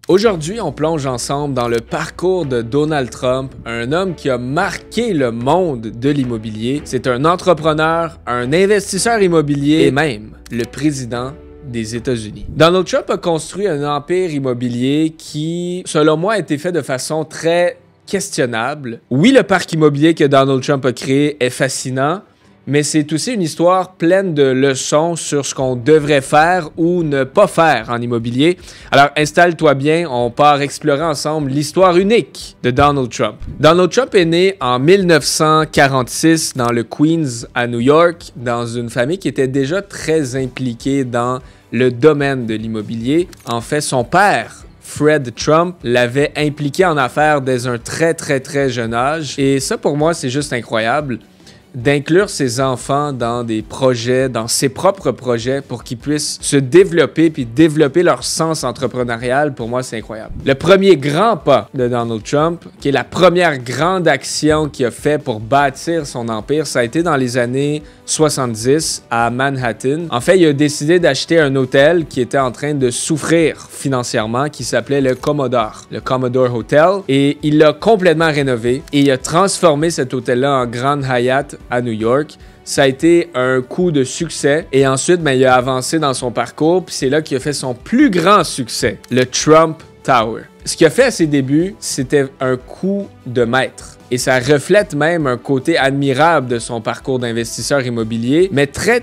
Aujourd'hui, on plonge ensemble dans le parcours de Donald Trump, un homme qui a marqué le monde de l'immobilier. C'est un entrepreneur, un investisseur immobilier et même le président des États-Unis. Donald Trump a construit un empire immobilier qui, selon moi, a été fait de façon très questionnable. Oui, le parc immobilier que Donald Trump a créé est fascinant, mais c'est aussi une histoire pleine de leçons sur ce qu'on devrait faire ou ne pas faire en immobilier. Alors installe-toi bien, on part explorer ensemble l'histoire unique de Donald Trump. Donald Trump est né en 1946 dans le Queens à New York, dans une famille qui était déjà très impliquée dans le domaine de l'immobilier. En fait, son père, Fred Trump, l'avait impliqué en affaires dès un très jeune âge. Et ça, pour moi, c'est juste incroyable d'inclure ses enfants dans des projets, dans ses propres projets pour qu'ils puissent se développer puis développer leur sens entrepreneurial. Pour moi, c'est incroyable. Le premier grand pas de Donald Trump, qui est la première grande action qu'il a fait pour bâtir son empire, ça a été dans les années 70 à Manhattan. En fait, il a décidé d'acheter un hôtel qui était en train de souffrir financièrement, qui s'appelait le Commodore Hotel, et il l'a complètement rénové et il a transformé cet hôtel-là en Grand Hyatt à New York. Ça a été un coup de succès et ensuite, il a avancé dans son parcours puis c'est là qu'il a fait son plus grand succès, le Trump Tower. Ce qu'il a fait à ses débuts, c'était un coup de maître. Et ça reflète même un côté admirable de son parcours d'investisseur immobilier, mais très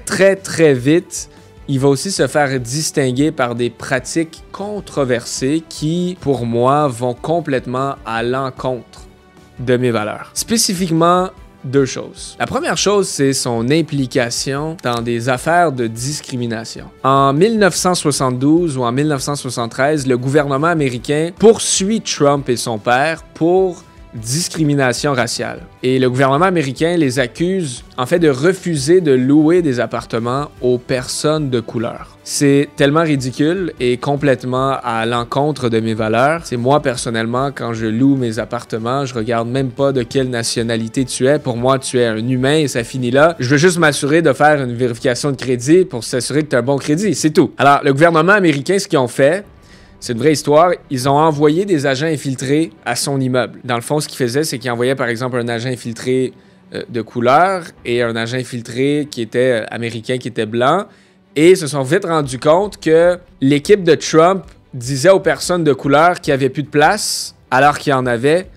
vite, il va aussi se faire distinguer par des pratiques controversées qui, pour moi, vont complètement à l'encontre de mes valeurs. Spécifiquement, deux choses. La première chose, c'est son implication dans des affaires de discrimination. En 1972 ou en 1973, le gouvernement américain poursuit Trump et son père pour discrimination raciale. Et le gouvernement américain les accuse en fait de refuser de louer des appartements aux personnes de couleur. C'est tellement ridicule et complètement à l'encontre de mes valeurs. C'est moi personnellement, quand je loue mes appartements, je regarde même pas de quelle nationalité tu es. Pour moi, tu es un humain et ça finit là. Je veux juste m'assurer de faire une vérification de crédit pour s'assurer que tu as un bon crédit, c'est tout. Alors, le gouvernement américain, ce qu'ils ont fait, c'est une vraie histoire. Ils ont envoyé des agents infiltrés à son immeuble. Dans le fond, ce qu'ils faisaient, c'est qu'ils envoyaient par exemple un agent infiltré de couleur et un agent infiltré qui était américain, qui était blanc. Et ils se sont vite rendus compte que l'équipe de Trump disait aux personnes de couleur qu'il n'y avait plus de place, alors qu'il y en avait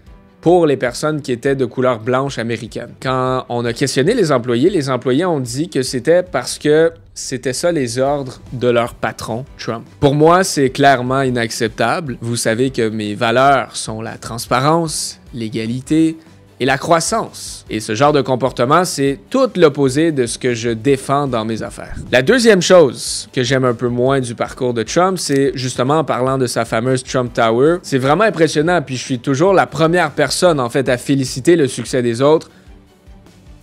pour les personnes qui étaient de couleur blanche américaine. Quand on a questionné les employés ont dit que c'était parce que c'était ça les ordres de leur patron, Trump. Pour moi, c'est clairement inacceptable. Vous savez que mes valeurs sont la transparence, l'égalité et la croissance. Et ce genre de comportement, c'est tout l'opposé de ce que je défends dans mes affaires. La deuxième chose que j'aime un peu moins du parcours de Trump, c'est justement en parlant de sa fameuse Trump Tower. C'est vraiment impressionnant, puis je suis toujours la première personne en fait à féliciter le succès des autres,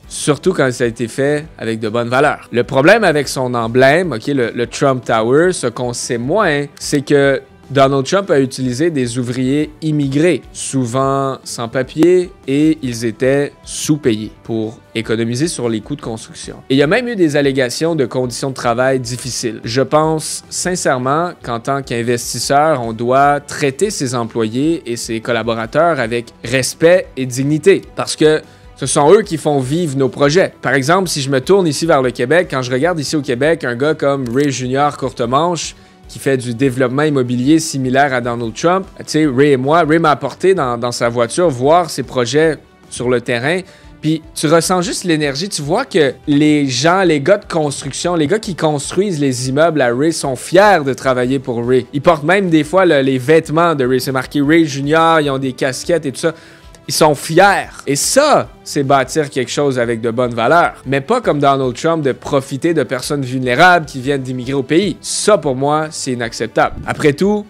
surtout quand ça a été fait avec de bonnes valeurs. Le problème avec son emblème, le Trump Tower, ce qu'on sait moins, c'est que Donald Trump a utilisé des ouvriers immigrés, souvent sans papier, et ils étaient sous-payés pour économiser sur les coûts de construction. Et il y a même eu des allégations de conditions de travail difficiles. Je pense sincèrement qu'en tant qu'investisseur, on doit traiter ses employés et ses collaborateurs avec respect et dignité, parce que ce sont eux qui font vivre nos projets. Par exemple, si je me tourne ici vers le Québec, quand je regarde ici au Québec un gars comme Ray Junior Courtemanche, qui fait du développement immobilier similaire à Donald Trump. Tu sais, Ray m'a apporté dans sa voiture voir ses projets sur le terrain. Puis tu ressens juste l'énergie. Tu vois que les gens, les gars de construction, les gars qui construisent les immeubles à Ray sont fiers de travailler pour Ray. Ils portent même des fois les vêtements de Ray. C'est marqué Ray Junior, ils ont des casquettes et tout ça. Ils sont fiers. Et ça, c'est bâtir quelque chose avec de bonnes valeurs. Mais pas comme Donald Trump de profiter de personnes vulnérables qui viennent d'immigrer au pays. Ça, pour moi, c'est inacceptable. Après tout,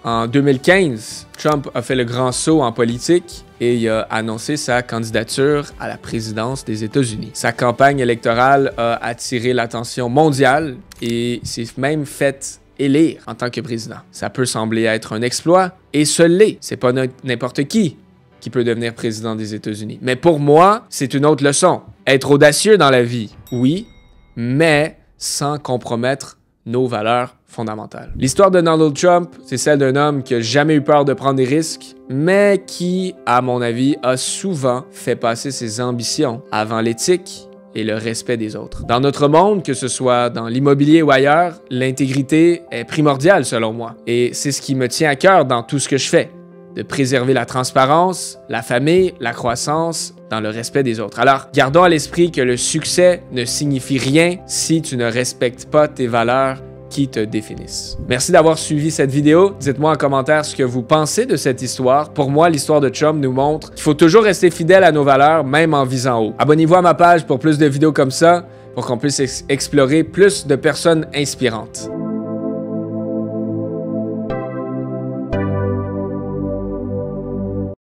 en 2015, Trump a fait le grand saut en politique et il a annoncé sa candidature à la présidence des États-Unis. Sa campagne électorale a attiré l'attention mondiale et s'est même fait élire en tant que président. Ça peut sembler être un exploit et ce l'est. C'est pas n'importe qui peut devenir président des États-Unis. Mais pour moi, c'est une autre leçon. Être audacieux dans la vie, oui, mais sans compromettre nos valeurs fondamentale. L'histoire de Donald Trump, c'est celle d'un homme qui n'a jamais eu peur de prendre des risques, mais qui, à mon avis, a souvent fait passer ses ambitions avant l'éthique et le respect des autres. Dans notre monde, que ce soit dans l'immobilier ou ailleurs, l'intégrité est primordiale selon moi. Et c'est ce qui me tient à cœur dans tout ce que je fais, de préserver la transparence, la famille, la croissance, dans le respect des autres. Alors, gardons à l'esprit que le succès ne signifie rien si tu ne respectes pas tes valeurs qui te définissent. Merci d'avoir suivi cette vidéo. Dites-moi en commentaire ce que vous pensez de cette histoire. Pour moi, l'histoire de Trump nous montre qu'il faut toujours rester fidèle à nos valeurs, même en visant haut. Abonnez-vous à ma page pour plus de vidéos comme ça, pour qu'on puisse explorer plus de personnes inspirantes.